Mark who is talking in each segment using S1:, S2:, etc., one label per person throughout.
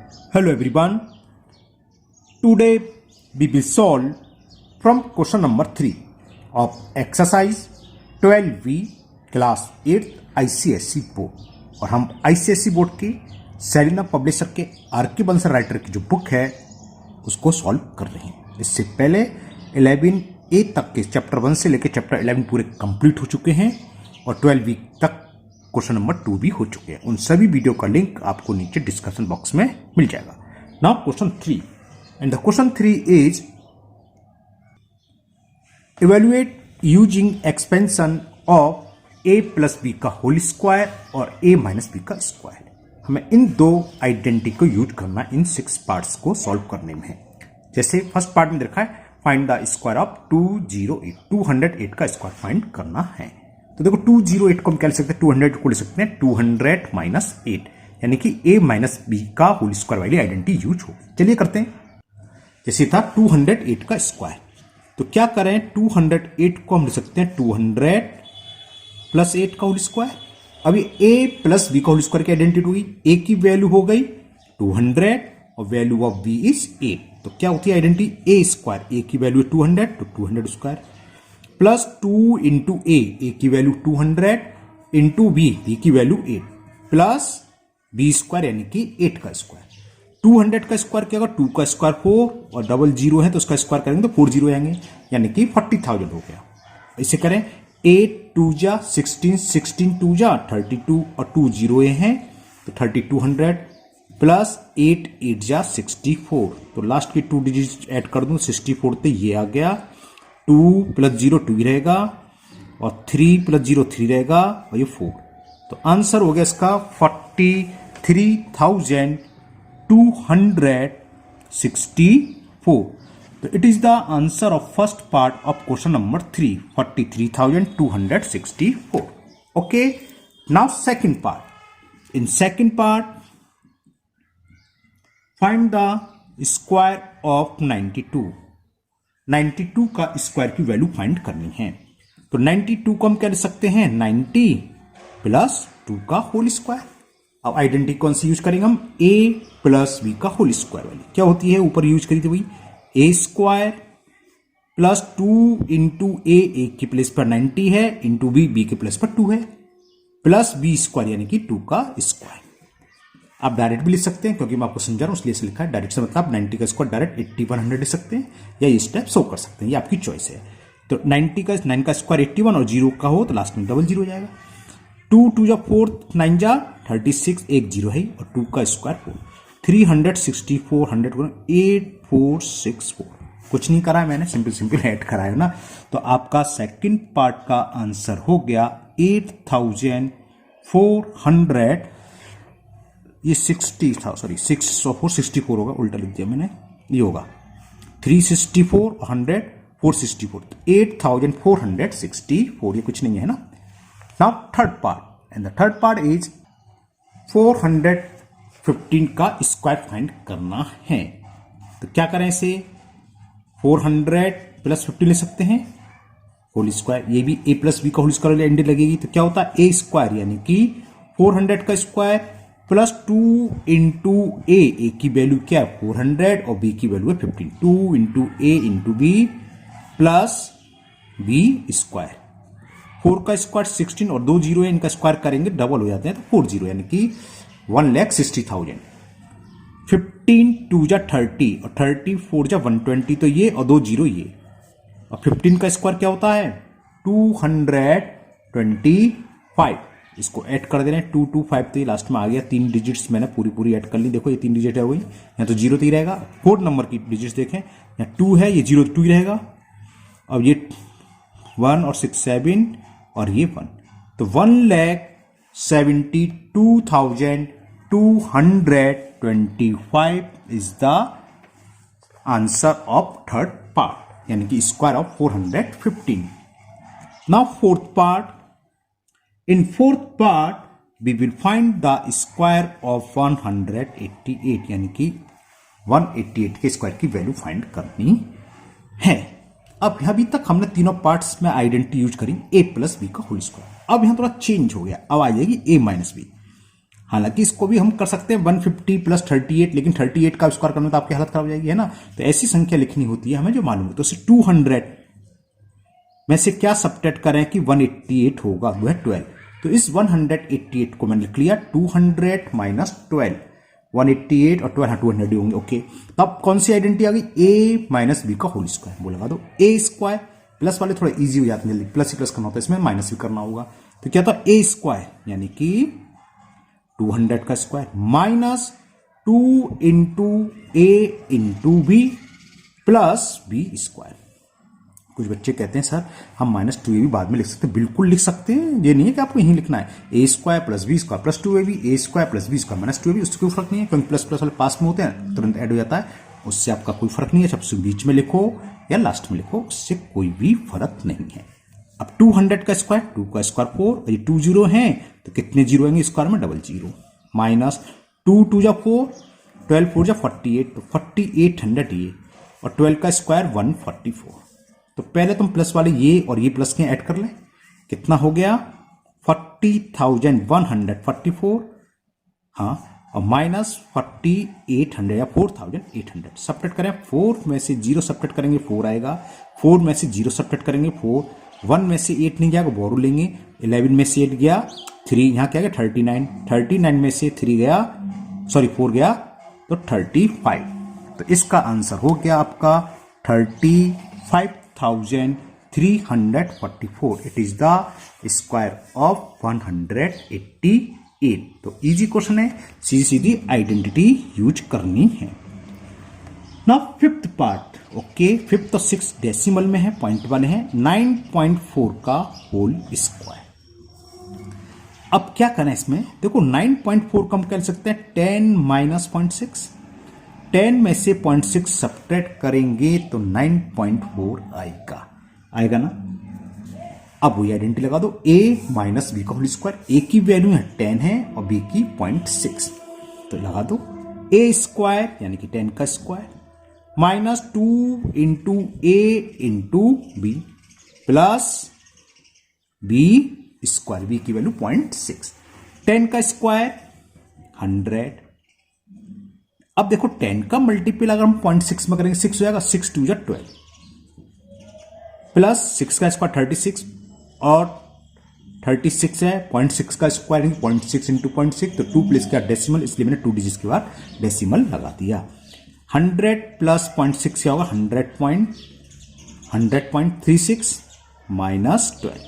S1: Hello everyone. Today we will solve from question number 3 of exercise 12V class 8 ICSE board. और हम ICSE board की Selina publisher के R K. Bansal writer की जो book है उसको सॉल्व कर रहे हैं। इससे पहले 11A तक के चैप्टर 1 से लेकर चैप्टर 11 पूरे कंप्लीट हो चुके हैं और 12V तक क्वेश्चन नंबर 2 भी हो चुके हैं। उन सभी वीडियो का लिंक आपको नीचे डिस्कशन बॉक्स में मिल जाएगा। Now question 3 and the question 3 is evaluate using expansion of a plus B का होल स्क्वायर और a माइनस बी का स्क्वायर। हमें इन दो आइडेंटिटी को यूज करना इन 6 पार्ट्स को सॉल्व करने में है। जैसे फर्स्ट पार्ट में देखा है फाइंड द स्क्वायर ऑफ 208 का स्क्वायर फाइंड करना है। तो देखो 208 को हम क्या लिख सकते हैं, 200 को लिख सकते हैं 200 माइनस 8, यानी कि a माइनस बी का होल स्क्वायर वाली आइडेंटिटी यूज हो। चलिए करते हैं। जैसे था 208 का स्क्वायर, तो क्या करें 208 को हम लिख सकते हैं 200 प्लस 8 का होल स्क्वायर। अभी a प्लस बी का होल स्क्वायर की आइडेंटिटी हुई, a की वैल्यू हो गई 200 और वैल्यू ऑफ b इज 8, तो क्या होती है आइडेंटिटी a स्क्वायर, a की वैल्यू 200 तो 200 स्क्वायर प्लस 2 इंटू ए की वैल्यू 200 इंटू बी की वैल्यू 8 प्लस बी स्क्वायर यानी कि 8 का स्क्वायर। 200 का स्क्वायर क्या होगा, 2 का स्क्वायर 4 और डबल 0 है तो उसका स्क्वायर करेंगे तो 4 0 आएंगे, यानी कि 40,000 हो गया। इसे करें 8 2 जा 16, 16 2 जा 32 और 2 0 हैं तो 3200 प्लस 8 8 जा 64, तो लास्ट के 2 डिजिट ऐड कर दूं 64 तो ये आ गया 2 प्लस 0 2 ही रहेगा और 3 प्लस 0 3 रहेगा और ये 4, तो आंसर हो गया इसका 43,264। तो it is the answer of first part of question number 3, 43,264। Okay, now second part. In second part find the square of 92 का स्क्वायर की वैल्यू फाइंड करनी है। तो 92 को हम क्या लिख सकते हैं 90 प्लस 2 का होल स्क्वायर। अब आइडेंटिटी कौन सी यूज करेंगे हम, a प्लस बी का होल स्क्वायर वाली क्या होती है, ऊपर यूज करी थी वही a square plus 2 into a की प्लेस पर 90 है इंटू बी के प्लेस पर 2 है प्लस बी स्क्वायर यानी कि 2 का स्क्वायर। आप डायरेक्ट भी लिख सकते हैं क्योंकि मैं आपको समझा रहा हूं इसलिए से लिखा है डायरेक्ट से, मतलब 90 का स्क्वायर डायरेक्ट 8100 लिख सकते हैं या ये स्टेप शो कर सकते हैं, ये आपकी चॉइस है। तो 90 का 9 का स्क्वायर 81 और 0 का हो तो लास्ट में डबल 0 हो जाएगा। 2 2 जा 4 9 जा 36 एक 0 है और 2 का स्क्वायर 4 364 100 8464, कुछ नहीं करा है मैंने, सिंपल ऐड कराया ना। तो आपका सेकंड पार्ट का आंसर हो गया 8400, ये 60 था, सॉरी 64 होगा, उल्टा लिख दिया मैंने, ये होगा 364 100 464, 8464, ये कुछ नहीं है ना। Now third part and the third part is 415 का स्क्वायर फाइंड करना है। तो क्या करें इसे 400 प्लस 15 ले सकते हैं होल स्क्वायर, ये भी a प्लस बी का होल स्क्वायर एंड लगेगी तो क्या होता है a स्क्वायर यानी कि 400 का स्क्वायर प्लस 2 इंटू ए की वैल्यू क्या है 400 और बी की वैल्यू है 15, 2 into a into B plus B square. 4 का स्क्वायर 16 और 2 0 है, इनका स्क्वायर करेंगे डबल हो जाते हैं तो 4 0 यानी कि 1,60,000। 15 2 जा 30 और 30 4 जा 120, तो ये और 2 0 ये, और 15 का स्क्वायर क्या होता है 225, इसको ऐड कर दे रहे हैं 225, तो ये लास्ट में आ गया। 3 डिजिट्स मैंने पूरी ऐड कर ली, देखो ये 3 डिजिट है वही, यहाँ तो 0 तो ही रहेगा। 4 नंबर की डिजिट्स देखें, यहाँ 2 है, ये 0 2 ही रहेगा। अब ये 1 और 6 7 और ये 1, तो 1,72,225 is the answer of third part, यानी कि square of 415। Now fourth part. In fourth part, we will find the square of 188, यानी कि 188 के स्क्वायर की वैल्यू फाइंड करनी है। अब अभी तक हमने तीनों पार्ट्स में आइडेंटिटी यूज करी a प्लस बी का होल स्क्वायर। अब यहां थोड़ा चेंज हो गया, अब आ जाएगी a माइनस बी। हालांकि इसको भी हम कर सकते हैं 150 प्लस 38, लेकिन 38 का स्क्वायर करना तो आपकी हालत खराब हो जाएगी, है ना। तो ऐसी संख्या लिखनी होती है हमें जो मालूम है। तो 200 में से क्या सब्ट्रैक्ट करें कि 188 होगा, वो है 12। तो इस 188 को मैंने लिख लिया 200 माइनस 12, 188 और 12 200 ही होंगे, ओके। तब कौन सी आइडेंटिटी आ गई, a माइनस बी का होल स्क्वायर। वो लगा दो a स्क्वायर, प्लस वाले थोड़ा इजी हो जाते हैं, जल्दी प्लस ही प्लस करना होता है, इसमें माइनस भी करना होगा। तो क्या था, a स्क्वायर यानी कि 200 का square minus 2 into a into B plus B square. कुछ बच्चे कहते हैं सर हम माइनस 2a भी बाद में लिख सकते हैं, बिल्कुल लिख सकते हैं, ये नहीं है कि आपको यहीं लिखना है। a square plus B square plus 2ab, a square plus B square minus 2ab, उससे कोई फर्क नहीं है, क्योंकि प्लस प्लस वाले पास में होते हैं, तुरंत ऐड हो जाता है, उससे आपका कोई फर्क नहीं है। सबसे बीच में लिखो या लास्ट में लिखो, उससे कोई भी फर्क नहीं है। अब 200 का स्क्वायर, 2 का स्क्वायर 4, ये 2 जीरो हैं तो कितने जीरो आएंगे स्क्वायर में, डबल जीरो, माइनस 2 2 जा 4, 12 4 जा 48, तो 4800 ये, और 12 का स्क्वायर 144। तो पहले तुम प्लस वाले ये और ये प्लस के ऐड कर लें, कितना हो गया 40,144, हाँ, और माइनस 4800 या 4800 सब्ट्रैक्ट करें। 4 में से 0 सब्ट्रैक्ट करेंगे 4 आएगा, 4 में से 0 सब्ट्रैक्ट करेंगे 4, 1 में से 8 नहीं जाएगा, बोरो लेंगे, 11 में से 8 गया 3, यहाँ क्या गया 39, 39 में से 3 गया, सॉरी 4 गया तो 35। तो इसका आंसर हो गया आपका 35,344। It is the square of 188। तो इजी क्वेश्चन है, सीधी सीधी आइडेंटिटी यूज करनी है ना। फिफ्थ पार्ट, ओके, फिफ्थ और 6 डेसिमल में है, पॉइंट वाले हैं, 9.4 का होल स्क्वायर। अब क्या करना है इसमें, देखो 9.4 कम कर सकते हैं 10 माइनस 0.6, 10 में से 0.6 सब्ट्रैक्ट करेंगे तो 9.4 आएगा ना। अब वही आइडेंटिटी लगा दो, a माइनस बी का होल स्क्वायर, a की वैल्यू है 10 है और b की 0.6, तो लगा दो a स्क्वायर यानी कि 10 का square minus 2 into a into B plus b square, b की वैल्यू 0.6, 10 का स्क्वायर 100। अब देखो 10 का मल्टीपल अगर हम 0.6 में करेंगे 6 हो जाएगा, 6 2 जा 12 प्लस 6 का स्क्वायर 36 और 36 है, 0.6 का स्क्वायर 0.6 इंटू 0.6, तो 2 प्लेस का डेसिमल, इसलिए मैंने 2 डिजिट के बाद डेसिमल लगा दिया। 100 प्लस 0.6 क्या होगा 100.36 माइनस 12,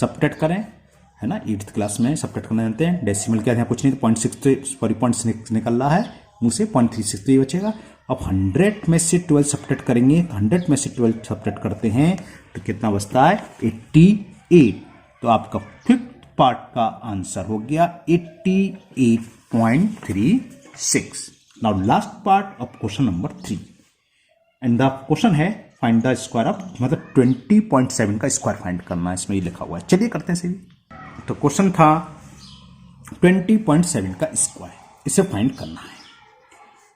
S1: सब्ट्रैक्ट करें, है ना, 8th क्लास में सब्ट्रैक्ट करना जानते हैं। डेसिमल क्या है, कुछ नहीं, 0.6 सॉरी 0.6 निकल रहा है मुंह से, 0.36 तो ये बचेगा। अब 100 में से 12 सब्ट्रैक्ट करेंगे, 100 में से 12 सब्ट्रैक्ट करते हैं तो कितना बचता है 88। तो आपका फिफ्थ पार्ट का आंसर हो गया 88.36। Now last part of question number 3 and the question है फाइंड द स्क्वायर ऑफ, मतलब 20.7 का स्क्वायर फाइंड करना है, इसमें ये लिखा हुआ है। चलिए करते हैं सही। तो क्वेश्चन था 20.7 का स्क्वायर, इसे फाइंड करना है।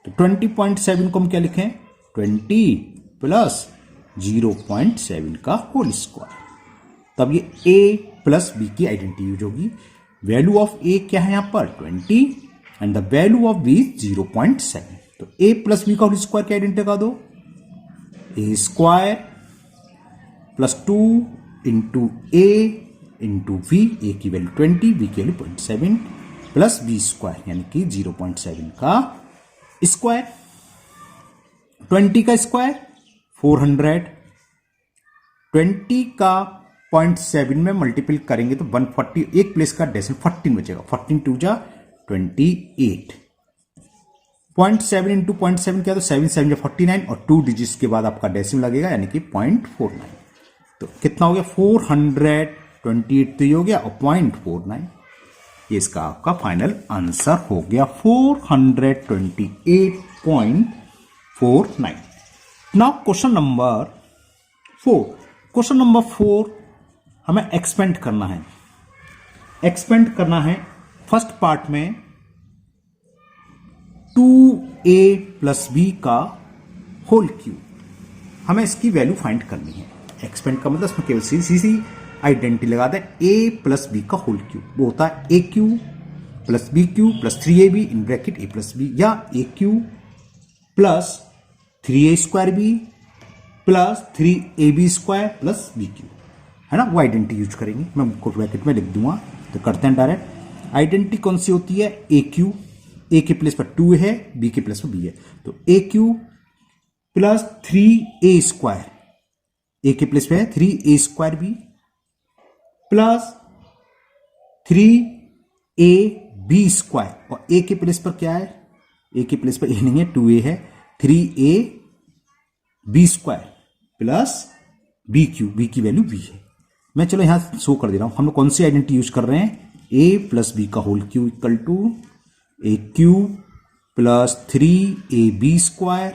S1: तो 20.7 को हम क्या लिखें, 20 प्लस 0.7 का होल स्क्वायर, तब ये a प्लस b की आइडेंटिटी यूज होगी। वैल्यू ऑफ a क्या है यहां पर 20 and the value of b 0.7। तो a प्लस b का होल स्क्वायर की आइडेंटिटी लगा दो, a square plus 2 into a into v, a की वैल्यू 20, b की वैल्यू 0.7 प्लस b स्क्वायर यानी कि 0.7 का स्क्वायर, 20 का स्क्वायर 400, 20 का 0.7 में मल्टीपल करेंगे तो 140, एक प्लेस का डेसिमल 14 बचेगा, 14 2 जा 28, 0.7 इंटू 0.7 क्या, तो 7 7 जा 49 और 2 डिजिट्स के बाद आपका डेसिमल लगेगा यानी कि 0.49। तो कितना हो गया 428, तो ये हो गया और 0.49, ये इसका आपका फाइनल आंसर हो गया 428.49। Now question number 4, question number 4 हमें एक्सपेंड करना है। एक्सपेंड करना है फर्स्ट पार्ट में 2a प्लस b का होल क्यूब, हमें इसकी वैल्यू फाइंड करनी है। एक्सपेंड का मतलब इसमें केवल सीधी आइडेंटिटी लगा दें, a प्लस बी का होल क्यूब, वो होता है a cube plus B cube plus 3ab in bracket a plus b, या a cube plus 3a square B plus 3ab square plus B cube, है ना। वो आइडेंटिटी यूज करेंगे, मैं उनको ब्रैकेट में लिख दूंगा। तो करते हैं डायरेक्ट। आइडेंटिटी कौन सी होती है, ए क्यू, ए के प्लेस पर 2 है, बी के प्लेस पर बी है, तो ए क्यू प्लस 3a स्क्वायर, ए के प्लेस पे है 3a square B plus 3ab square, और ए के प्लेस पर क्या है, ए के प्लेस पर ए नहीं है, 2a है, 3ab square plus B cube, बी की वैल्यू बी है। मैं चलो यहां शो कर दे रहा हूं, हम लोग कौन सी आइडेंटिटी यूज कर रहे हैं, a प्लस बी का whole cube equal to A cube plus 3ab square,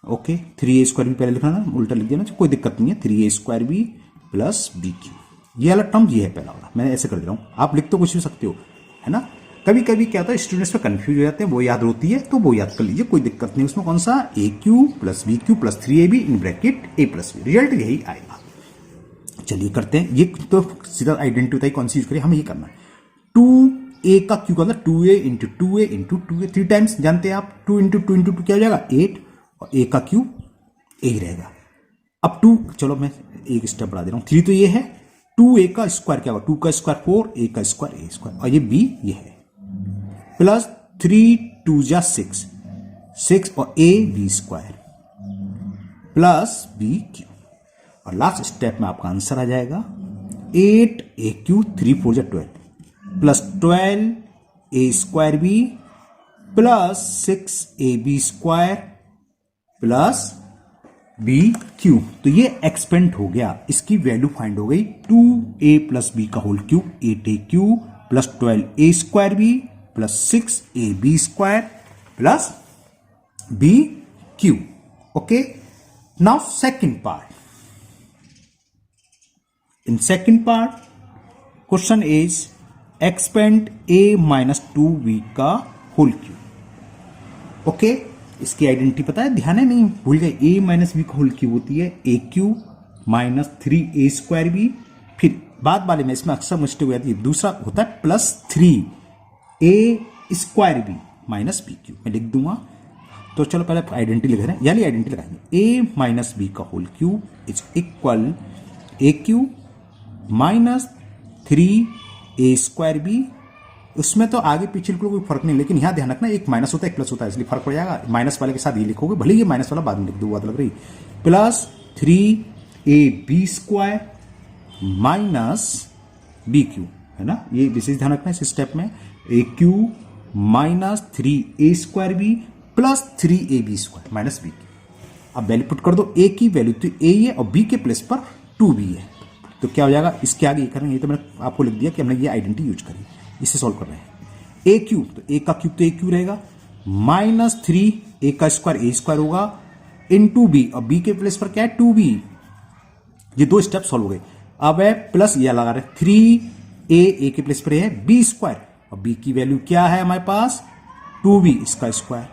S1: okay 3a square भी पहले लिखना ना, उल्टा लिख दिया ना, कोई दिक्कत नहीं है, 3a square B plus B cube, ये वाला टर्म ये है पहला वाला, मैं ऐसे कर दे रहा हूं, आप लिख तो कुछ भी सकते हो, है ना। कभी कभी क्या होता है स्टूडेंट्स में कंफ्यूज हो जाते हैं, वो याद होती है तो वो याद कर लीजिए, कोई दिक्कत नहीं उसमें। कौन सा, a cube plus B cube plus 3ab in bracket a plus b, result यही आएगा। चलिए करते हैं, ये तो सीधा आइडेंटिटी बताइए कौन सी यूज करें, हमें ये करना है। 2a का क्यू का मतलब 2a into 2a into 2a, 3 times जानते हैं आप, 2 इंटू 2 इंटू 2 क्या हो जाएगा 8, और a का क्यू a ही रहेगा। अब 2, चलो मैं एक स्टेप बढ़ा दे रहा हूं, 3 तो ये है, 2a का स्क्वायर क्या होगा, 2 का स्क्वायर 4, a का स्क्वायर a स्क्वायर, और ये b ये है, प्लस 3 2 जा 6, 6 और a b square plus b Q, और लास्ट स्टेप में आपका आंसर आ जाएगा 8 a क्यू 3 4 जा 12 plus 12 a square b plus 6 a b square plus B cube. तो ये एक्सपेंड हो गया, इसकी वैल्यू फाइंड हो गई 2a प्लस बी का whole cube 8a cube plus 12a square B plus 6ab square plus B cube. Okay, now second part. In second part, question is expand a minus 2b का whole cube. Okay, इसकी identity पता है, ध्यान है नहीं भूल गए, a minus B का होल क्यूब होती है a cube minus 3a square b, फिर बाद वाले में इसमें अक्सर मिस्टेक हो जाती है, दूसरा होता है plus 3a square B minus B cube, मैं लिख दूंगा। तो चलो पहले आइडेंटिटी लिख रहे हैं, यानी आइडेंटिटी लगाएंगे, a माइनस बी का whole cube is equal A cube minus 3a square B. उसमें तो आगे पीछे कोई फर्क नहीं, लेकिन यहां ध्यान रखना एक माइनस होता है एक प्लस होता है, इसलिए फर्क पड़ जाएगा, माइनस वाले के साथ ये लिखोगे, भले ये माइनस वाला बाद में लिख दो, बात लग रही, plus 3ab square minus B cube, है ना, ये विशेष ध्यान रखना इस स्टेप में, a cube minus 3a square B plus 3ab square minus B cube. अब वैल्यू पुट कर दो, ए की वैल्यू तो ए है और बी के प्लेस पर 2b है, तो क्या हो जाएगा, इसके आगे ये करेंगे, ये तो मैंने आपको लिख दिया कि हमने ये आइडेंटिटी यूज करी, इसे सॉल्व कर रहे हैं। ए क्यूब, तो ए का क्यूब तो ए क्यूब रहेगा, माइनस 3 ए का स्क्वायर ए स्क्वायर होगा इनटू बी, और बी के प्लेस पर क्या है 2b, ये दो स्टेप सॉल्व हो गए। अब है प्लस ये लगा रहे 3a, ए के प्लेस पर है बी स्क्वायर, और बी की वैल्यू क्या है हमारे पास 2b इसका स्क्वायर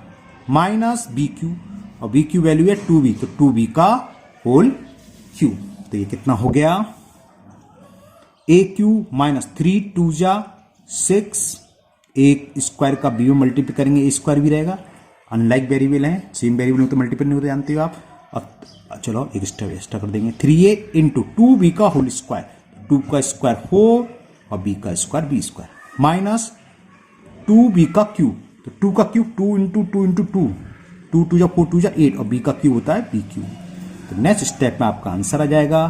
S1: माइनस बी क्यू, और बी की वैल्यू है 2b, तो 2b का होल क्यूब। तो ये कितना हो गया, ए क्यू माइनस 3 2 जा 6, एक स्क्वायर का बी में मल्टीप्लाई करेंगे ए स्क्वायर भी रहेगा, अनलाइक वेरिएबल है, सेम वेरिएबल में तो मल्टीप्लाई नहीं होता जानते हो आप। अब चलो एक स्टेप एक्स्ट्रा कर देंगे, 3a इंटू 2b का होल स्क्वायर, 2 का स्क्वायर 4 और b का square b square minus 2b का क्यूब, तो 2 का क्यूब 2 इंटू 2 इंटू 2, 2 2 जा 4 2 जा 8, और b का क्यूब होता है b क्यूब। तो नेक्स्ट स्टेप में आपका आंसर आ जाएगा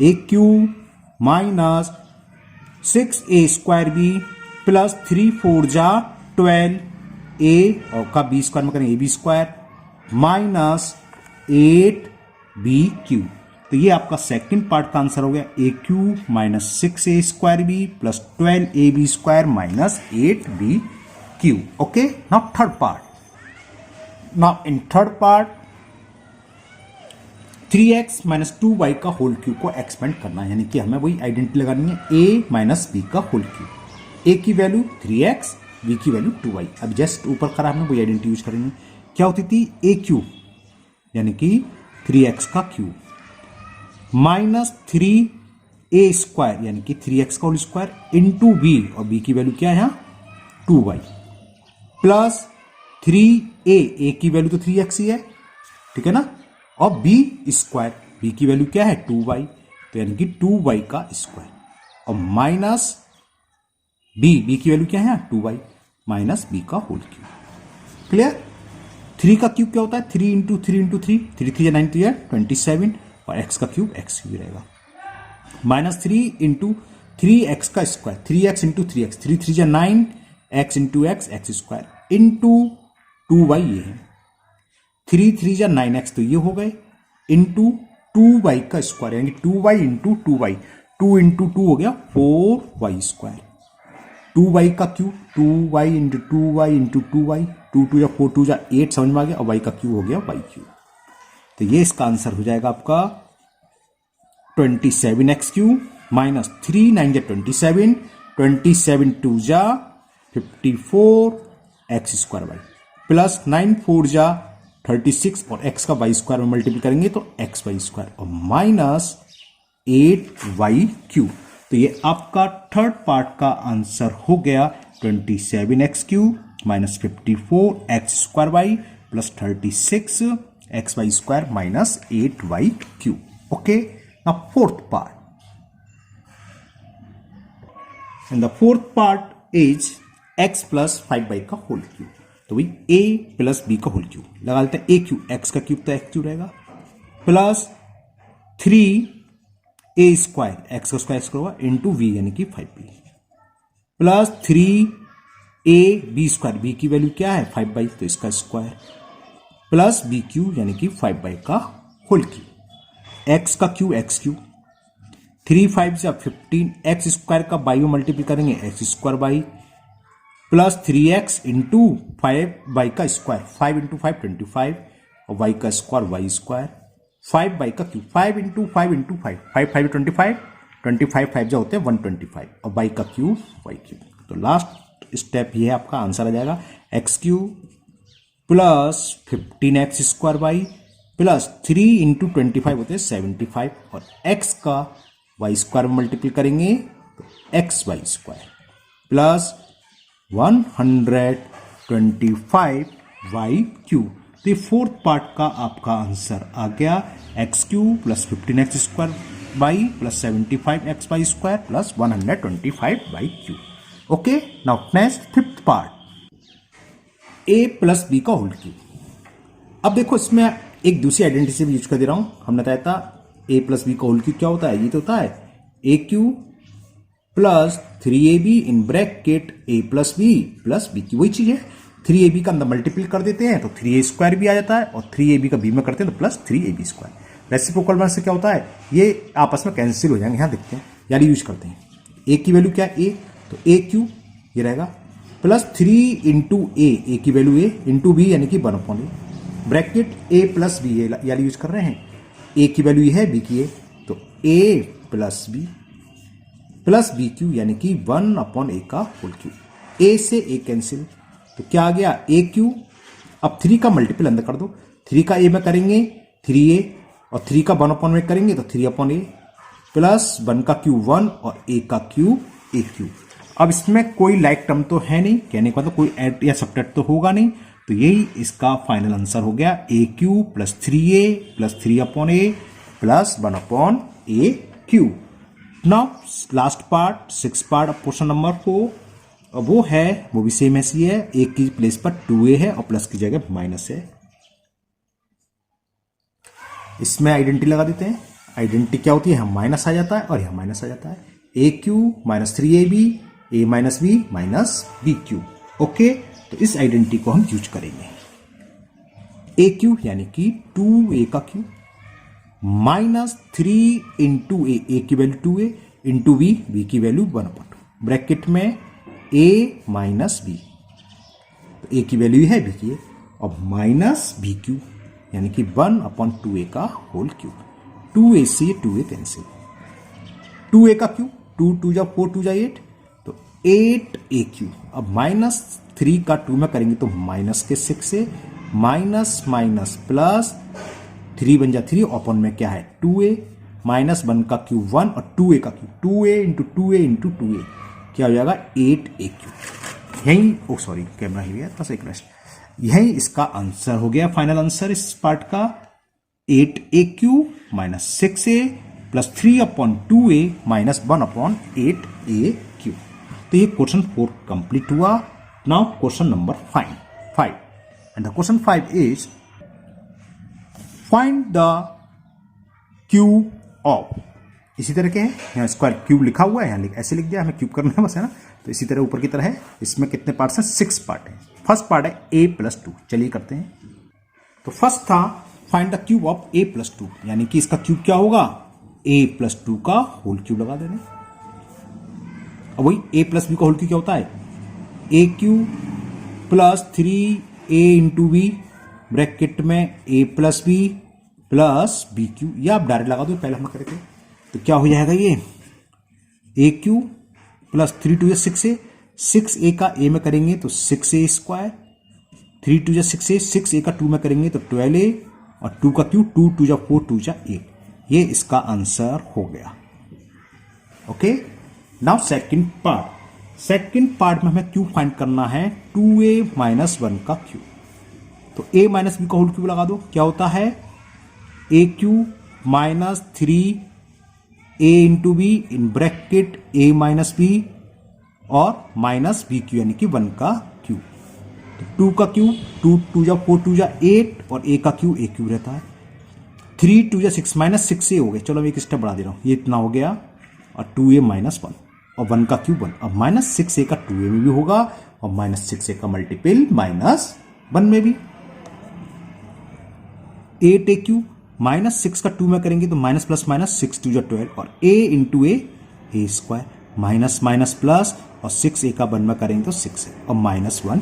S1: a cube minus 6a square B plus 3 4 जा 12a, और का बी स्क्वायर में करेंगे a B square minus 8b cube. तो ये आपका सेकंड पार्ट का आंसर हो गया, a cube minus 6a square B plus 12ab square minus 8b cube. Okay, now third part. Now in third part 3x minus 2y का whole cube को expand करना है, यानी कि हमें वही आइडेंटिटी लगानी है, a माइनस बी का होल क्यूब, a की वैल्यू 3x, b की वैल्यू 2y। अब जस्ट ऊपर करा हमने वही आइडेंटिटी यूज करेंगे, क्या होती थी a क्यूब यानी कि 3x का क्यूब माइनस 3 ए स्क्वायर यानी कि 3x का होल स्क्वायर इंटू बी, और बी की वैल्यू क्या है यहाँ 2y, प्लस 3a की वैल्यू तो 3x ही है, ठीक है ना, और बी स्क्वायर, बी की वैल्यू क्या है 2y, तो यानी कि 2y का स्क्वायर, और माइनस बी की वैल्यू क्या है 2y माइनस बी का होल क्यूब। क्लियर। 3 का क्यूब क्या होता है 3 इंटू 3 इंटू 3, 3 3 9 3 27, और x का क्यूब x क्यूब रहेगा, माइनस 3 इंटू 3x का square, 3x into 3x, 3 3 9, x into x square into 2y, ये है 3 3 9x, तो ये हो गए इंटू 2y का स्क्वायर यानी 2y इंटू 2y, 2 इंटू 2 हो गया 4y स्क्वायर, 2y का cube 2y into 2y into 2y, 2 2 या 4 2 या 8 समझ में आ गया, और y का क्यूब हो गया y क्यूब। तो ये इसका आंसर हो जाएगा आपका 27x क्यूब माइनस 3 9 या 27, 27 2 जा 54 एक्स स्क्वायर वाई, प्लस 9 4 जा 36, और x का y स्क्वायर में मल्टीप्लाई करेंगे तो एक्स वाई स्क्वायर, और माइनस 8y क्यूब। तो ये आपका थर्ड पार्ट का आंसर हो गया 27x cube minus 54 X square Y plus 36 X Y square minus 8y cube. Okay, now fourth part, and the fourth part is x plus 5y का whole cube. तो वही a plus b का whole cube लगा लेते हैं, a cube x का cube तो x cube रहेगा, प्लस 3a स्क्वायर एक्स का स्क्वायर होगा इंटू v यानी कि 5b, plus 3ab square, b की वैल्यू क्या है 5 बाई, तो इसका स्क्वायर, प्लस b क्यूब यानी कि 5 बाई का होल क्यूब, x का क्यूब x क्यूब, 3 5 से 15, एक्स स्क्वायर का बाई में मल्टीप्लाई करेंगे x square by, plus 3x into 5 by का स्क्वायर, 5 इंटू 5 25, और y का स्क्वायर वाई स्क्वायर, 5 बाई का क्यूब, 5 इंटू 5 इंटू 5, 5 5 25, 25 5 जो होते हैं 125, और y का क्यूब वाई क्यूब। तो लास्ट स्टेप ये है, आपका आंसर आ जाएगा x cube plus 15x square by plus 3 into 25 होते हैं 75, और x का वाई स्क्वायर में मल्टीप्लाई करेंगे तो X Y square plus 125y cube. तो फोर्थ पार्ट का आपका आंसर आ गया X cube plus 15x square by plus 75x Y square plus 125y cube. Okay, now next fifth part, a plus B का whole cube. अब देखो इसमें एक दूसरी आइडेंटिटी से भी यूज कर दे रहा हूं, हमने बताया था a प्लस बी का होल क्यूब क्या होता है, ये तो होता है a cube plus 3ab in bracket a plus B plus B की, वही चीज है 3ab का अंदर मल्टीप्लाई कर देते हैं तो 3a स्क्वायर भी आ जाता है, और 3ab का b में करते हैं तो प्लस 3ab स्क्वायर। रेसिप्रोकल में से क्या होता है, ये आपस में कैंसिल हो जाएंगे, यहां देखते हैं यानी यूज करते हैं, a की वैल्यू क्या है a, तो a क्यूब ये रहेगा प्लस 3 इंटू a की वैल्यू a इंटू बी यानी कि 1/a bracket a plus B, यानी यूज कर रहे हैं, a की वैल्यू ये है b की a, तो a प्लस बी क्यू यानी कि 1/a का होल क्यूब, a से a कैंसिल, तो क्या आ गया a क्यू, अब 3 का मल्टीपल अंदर कर दो, 3 का a में करेंगे 3a, और 3 का 1/a में करेंगे तो 3/a, प्लस 1 का क्यूब 1 और a का क्यूब a क्यूब। अब इसमें कोई लाइक टर्म तो है नहीं, कहने का मतलब कोई ऐड या सब्ट्रैक्ट तो होगा नहीं, तो यही इसका फाइनल आंसर हो गया a cube plus 3a plus 3/a plus 1/a cube. Now last part, six part of question number 4, वो है, वो भी सेम ऐसी है, a की प्लेस पर 2a है और प्लस की जगह माइनस है। इसमें आइडेंटिटी लगा देते हैं, आइडेंटिटी क्या होती है, यहाँ माइनस आ जाता है और यहाँ माइनस आ जाता है, a cube minus 3ab a minus B minus B cube. Okay, तो इस आइडेंटिटी को हम यूज करेंगे, a क्यूब यानी कि 2a का क्यूब माइनस 3 इंटू ए की वैल्यू 2a इंटू बी की वैल्यू 1/2 ब्रैकेट में a माइनस बी, तो a की वैल्यू है b की, और माइनस बी क्यूब यानी कि 1/2a का होल क्यूब, 2a से 2a कैंसिल, 2a का क्यूब 2 2 जा 4 2 जा 8, तो 8a क्यूब, अब माइनस 3 का 2 में करेंगे तो माइनस के 6 से माइनस माइनस प्लस 3 बन जा 3, ओपन में क्या है 2a, -1 का क्यूब 1 और 2a का cube 2a into 2a into 2a क्या हो जाएगा 8a क्यूब। यही सॉरी कैमरा ही गया बस एक मिनट। यही इसका आंसर हो गया, फाइनल आंसर इस पार्ट का 8a cube minus 6a plus 3/2a minus 1/8a cube. तो ये क्वेश्चन 4 कंप्लीट हुआ। Now question number 5 and the question 5 is find the cube of, इसी तरह के है, यहाँ स्क्वायर क्यूब लिखा हुआ है, यहाँ ऐसे लिख दिया, हमें क्यूब करना है बस, है ना। तो इसी तरह ऊपर की तरह है, इसमें कितने पार्ट्स हैं 6 पार्ट है। फर्स्ट पार्ट है a+2, चलिए करते हैं। तो फर्स्ट था find the cube of a+2, यानी कि इसका क्यूब क्या होगा a+2 का होल क्यूब लगा देंगे। अब वही a+b का होल क्यूब क्या होता है a cube plus 3a into B bracket में a+b प्लस बी क्यूब, या आप डायरेक्ट लगा दो पहले हम करके। तो क्या हो जाएगा ये a cube plus 3 2 6a, 6a का a में करेंगे तो 6a स्क्वायर, 3 2 6a, 6a का 2 में करेंगे तो 12a और 2 का क्यूब 2 2 4 2 8, ये इसका आंसर हो गया। ओके, नाउ सेकंड पार्ट में हमें क्यूब फाइंड करना है 2a माइनस 1 का क्यूब। तो a माइनस बी का होल क्यूब लगा दो, क्या होता है a cube minus 3a into B in bracket a minus B और माइनस बी क्यू यानी कि 1 का क्यूब। तो 2 का क्यूब 2 2 4 2 8 और a का क्यूब a क्यूब रहता है। 3 2 6 माइनस 6a हो गए, चलो मैं एक स्टेप बढ़ा दे रहा हूं, ये इतना हो गया और 2a माइनस 1 और 1 का क्यूब 1। अब माइनस 6a का 2a में भी होगा और माइनस 6a का मल्टीपल माइनस 1 में भी। 8a क्यूब माइनस 6 का 2 में करेंगे तो माइनस प्लस माइनस 6 2 12 और a into a square minus minus plus और 6a का 1 में करेंगे तो 6a और माइनस 1।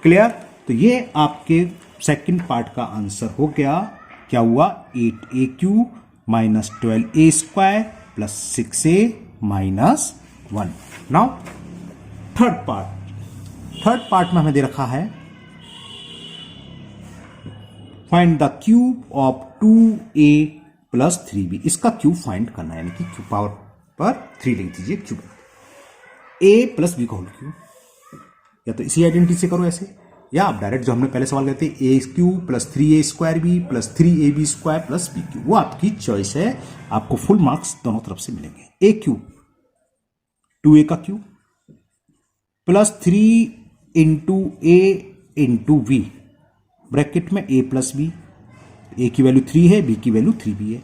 S1: क्लियर? तो ये आपके सेकंड पार्ट का आंसर हो गया। क्या हुआ 8a cube minus 12a square plus 6a minus 1। Now third part में हमें दे रखा है find the cube of 2a plus 3b। इसका क्यूब फाइंड करना है, यानी कि क्यूब पावर पर 3 लिख दीजिए क्यूब a प्लस बी का होल क्यूब, या तो इसी आइडेंटिटी से करो ऐसे, या आप डायरेक्ट जो हमने पहले सवाल करते a cube plus 3a square B plus 3ab square plus B cube, वो आपकी चॉइस है, आपको फुल मार्क्स दोनों तरफ से मिलेंगे। a क्यूब 2a का cube plus 3 into a into B bracket में a प्लस बी, a की वैल्यू 3 है, b की वैल्यू 3b है,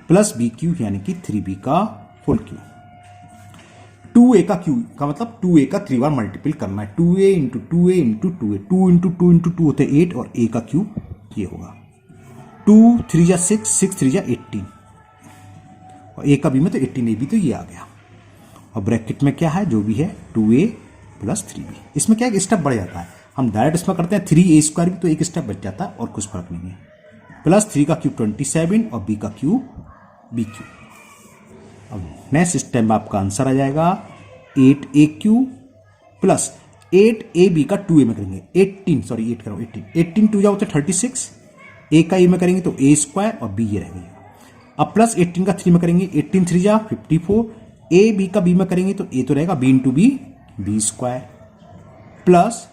S1: प्लस बी क्यूब यानी कि 3b का होल क्यूब। 2a का क्यूब का मतलब 2a का 3 बार मल्टीपल करना है, 2a into 2a into 2a, 2 into 2 into 2 होते 8 और a का क्यूब ये होगा 2 3 जा 6 6 3 जा 18 और a का b में तो 18a भी तो ये आ गया, और ब्रैकेट में क्या है जो भी है 2a प्लस 3b। इसमें क्या एक स्टेप बढ़ जाता है, हम डायरेक्ट इसमें करते हैं 3a स्क्वायर भी तो एक स्टेप बच जाता है और कुछ फर्क नहीं है, प्लस 3 का क्यूब 27 और b का क्यूब b क्यूब। अब नेक्स्ट स्टेप में आपका आंसर आ जाएगा 8a क्यूब प्लस 8ab का 2a में करेंगे 18 2 जाओ तो 36, a का a में करेंगे तो a स्क्वायर और b ये रहेगा। अब प्लस 18 का 3 में करेंगे 18 3 जा 54, a b का b में करेंगे तो a तो रहेगा b into b b square plus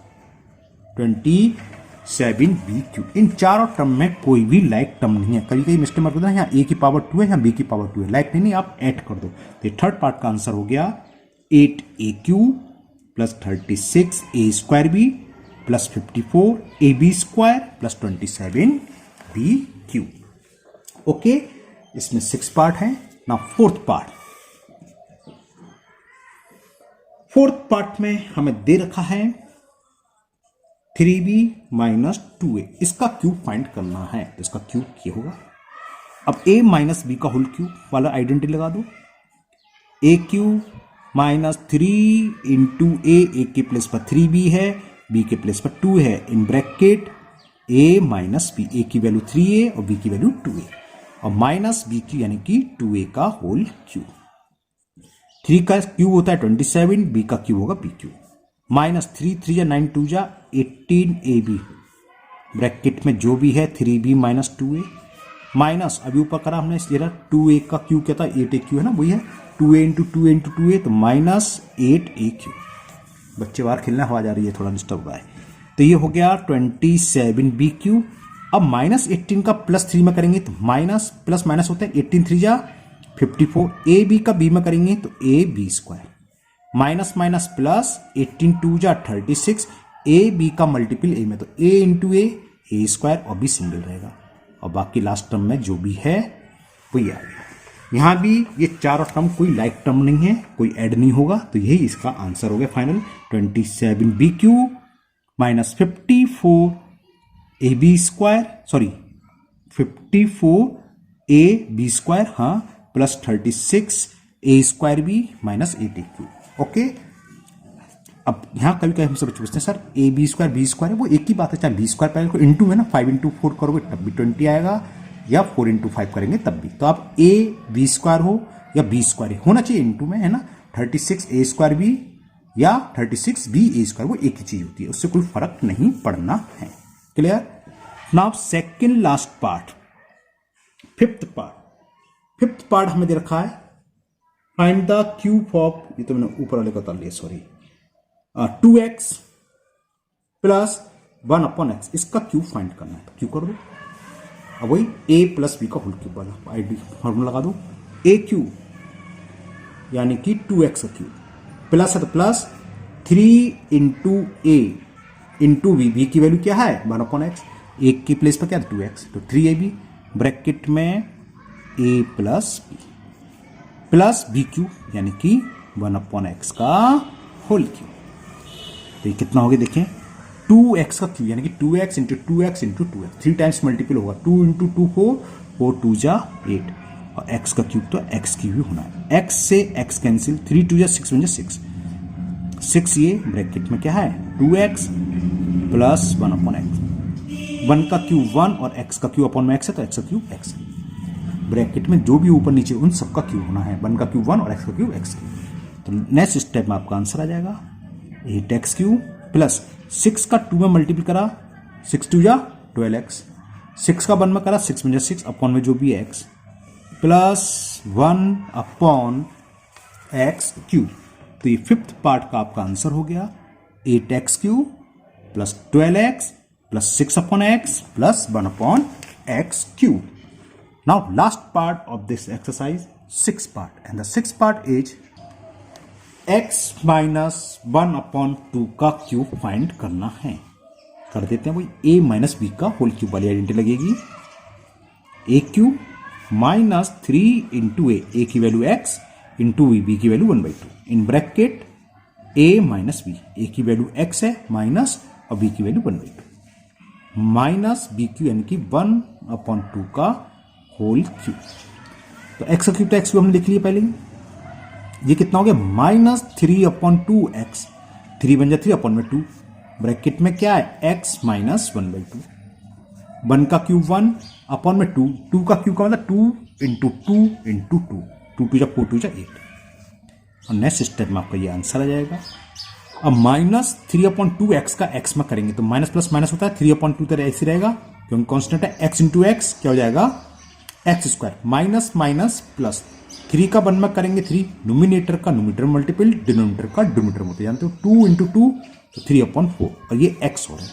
S1: 27b cube. इन चारों टर्म में कोई भी लाइक टर्म नहीं है, कभी कभी मिस्टेक मत करना, यहाँ a की पावर 2 है यहाँ b की पावर 2 है, लाइक नहीं आप ऐड कर दो। तो थर्ड पार्ट का आंसर हो गया 8a cube plus 36a square B plus 54ab square plus 27b cube. Okay, इसमें 6 पार्ट है ना। फोर्थ पार्ट में हमें दे रखा है 3b माइनस 2a, इसका क्यूब फाइंड करना है, तो इसका क्यूब ये होगा। अब a माइनस बी का होल क्यूब वाला आइडेंटिटी लगा दो, a cube minus 3 into a के प्लेस पर 3b है, b के प्लेस पर 2 है, इन bracket a minus b, a की वैल्यू 3a और b की वैल्यू 2a और माइनस b की यानी कि 2a का होल क्यूब। 3 का क्यूब होता है 27, b का क्यूब होगा b क्यूब, माइनस 3 3 जा 9 2 जा 18ab ब्रैकेट में जो भी है 3b माइनस 2a माइनस अभी ऊपर करा हमने जरा 2a का क्यू क्या था 8aq है ना, वही है 2a into 2a into 2a तो माइनस 8aq। बच्चे बाहर खेलना आवाज आ रही है, थोड़ा डिस्टर्ब हुआ है। तो ये हो गया 27bq। अब माइनस 18 का प्लस 3 में करेंगे तो माइनस प्लस माइनस होता है 18 3 जा 54। ए बी का बी में करेंगे तो A B square minus minus plus 18 2 जा 36। ए बी का मल्टीपल ए में तो ए इंटू ए स्क्वायर और बी सिंगल रहेगा और बाकी लास्ट टर्म में जो भी है वही आएगा। यहां भी ये चारों टर्म कोई लाइक टर्म नहीं है, कोई ऐड नहीं होगा, तो यही इसका आंसर हो गया final 27bq minus 54 a B square, sorry 54 a B square, हाँ, plus 36 a square B minus 8aq। Okay, अब यहां कभी कभी हमसे बच्चे पूछते हैं सर ए बी स्क्वायर है, वो एक ही बात है, चाहे बी स्क्वायर पहले को इंटू में ना 5 इंटू 4 करोगे तब भी 20 आएगा या 4 इंटू 5 करेंगे तब भी। तो आप ए बी स्क्वायर हो या बी स्क्वायर होना चाहिए इंटू में, है ना। 36 ए स्क्वायर बी या 36 बी ए स्क्वायर वो एक ही चीज होती है, उससे कोई फर्क नहीं पड़ना है। Clear. Now second last part, fifth part हमें दे रखा है फाइंड द क्यूब ऑफ, ये तो मैंने ऊपर वाले को उतार लिया, सॉरी, 2x प्लस 1/x, इसका क्यूब फाइंड करना है। तो क्यूब कर दो, अब वही a प्लस बी का होल क्यूब वाला आईडी फॉर्मूला लगा दो। a क्यूब यानी कि 2x का क्यूब प्लस है तो plus 3 into a into b की वैल्यू क्या है 1/x, एक की प्लेस पर क्या है 2x, तो 3ab ब्रैकेट में a प्लस बी क्यूब यानी कि 1/x का होल क्यूब। तो ये कितना हो गया देखें 2x का क्यूब यानी कि 2x into 2x into 2x 3 times multiple होगा, 2 इंटू 2 4 2 जा 8 और x का क्यूब तो x क्यूब ही होना है। x से x कैंसिल, 3 2 जा 6 1 जा 6 ये ब्रैकेट में क्या है 2x प्लस 1/x, 1 का क्यूब 1 और x का क्यूब अपॉन में x है तो x का क्यूब x है। ब्रैकेट में जो भी ऊपर नीचे उन सबका क्यूब होना है, 1 का क्यूब 1 और x का क्यूब x क्यूब। तो नेक्स्ट स्टेप में आपका आंसर आ जाएगा 8x क्यूब प्लस 6 का 2 में मल्टीपल करा 6 2 जा 12x, 6 का 1 में करा 6 में जा 6 अपॉन में जो भी x plus 1 upon x cube. तो ये फिफ्थ पार्ट का आपका आंसर हो गया 8x cube plus 12x plus 6 upon x plus 1 upon x cube. Now last part of this exercise, six part, and the six part is x minus 1/2 का cube find करना है। कर देते हैं वही a माइनस बी का whole cube वाली identity लगेगी। a cube minus 3 into a की वैल्यू x इंटू बी की value 1/2 in bracket a minus b, a की वैल्यू x है माइनस और b की वैल्यू 1/2 माइनस बी क्यू यानी कि 1/2 का होल क्यूब। तो x का क्यूब तो x क्यूब हमने लिख लिया पहले ही, ये कितना हो गया माइनस 3/2x, 3 बन जाए 3 अपॉन में 2 ब्रैकेट में क्या है x माइनस 1/2, 1 का क्यूब 1 अपॉन में 2, 2 का क्यूब का मतलब 2 इंटू 2 इंटू 2, 2 2 जा 4 2 जा 8 और नेक्स्ट स्टेप में आपका ये आंसर आ जाएगा। अब माइनस 3/2x का x में करेंगे तो माइनस प्लस माइनस होता है 3/2 तरह ऐसे रहेगा क्योंकि कांस्टेंट है x इंटू एक्स क्या हो जाएगा x square minus minus plus 3 का 1 में करेंगे 3, नोमिनेटर का नोमिनेटर मल्टीपल डिनोमिनेटर का डिनोमिनेटर होते जानते हो 2 इंटू 2 तो 3/4 और ये x हो रहा है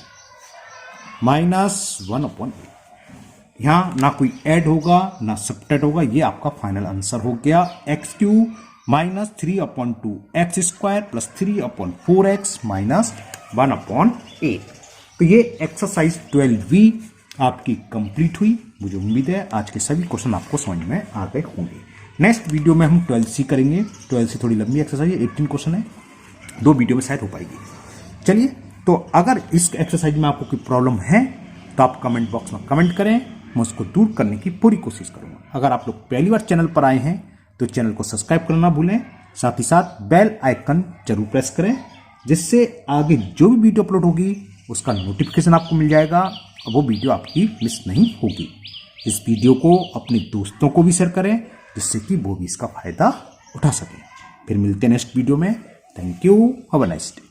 S1: माइनस 1/8। यहां ना कोई ऐड होगा ना सब्ट्रैक्ट होगा, ये आपका फाइनल आंसर हो गया x cube minus 3/2 x square plus 3/4x minus 1/8। तो ये एक्सरसाइज 12V आपकी कंप्लीट हुई। मुझे उम्मीद है आज के सभी क्वेश्चन आपको समझ में आ गए होंगे। नेक्स्ट वीडियो में हम 12C करेंगे। 12C थोड़ी लंबी एक्सरसाइज है, 18 क्वेश्चन है, 2 वीडियो में शायद हो पाएगी। चलिए, तो अगर इस एक्सरसाइज में आपको कोई प्रॉब्लम है तो आप कमेंट बॉक्स में कमेंट करें, मैं उसको दूर करने की पूरी कोशिश करूंगा। अगर आप लोग पहली बार चैनल पर आए हैं तो चैनल को सब्सक्राइब करना ना भूलें, साथ ही साथ बेल आइकन जरूर प्रेस करें जिससे आगे जो भी वीडियो अपलोड होगी उसका नोटिफिकेशन आपको मिल जाएगा और वो वीडियो आपकी मिस नहीं होगी। इस वीडियो को अपने दोस्तों को भी शेयर करें जिससे कि वो भी इसका फायदा उठा सकें। फिर मिलते हैं नेक्स्ट वीडियो में। Thank you, have a nice day.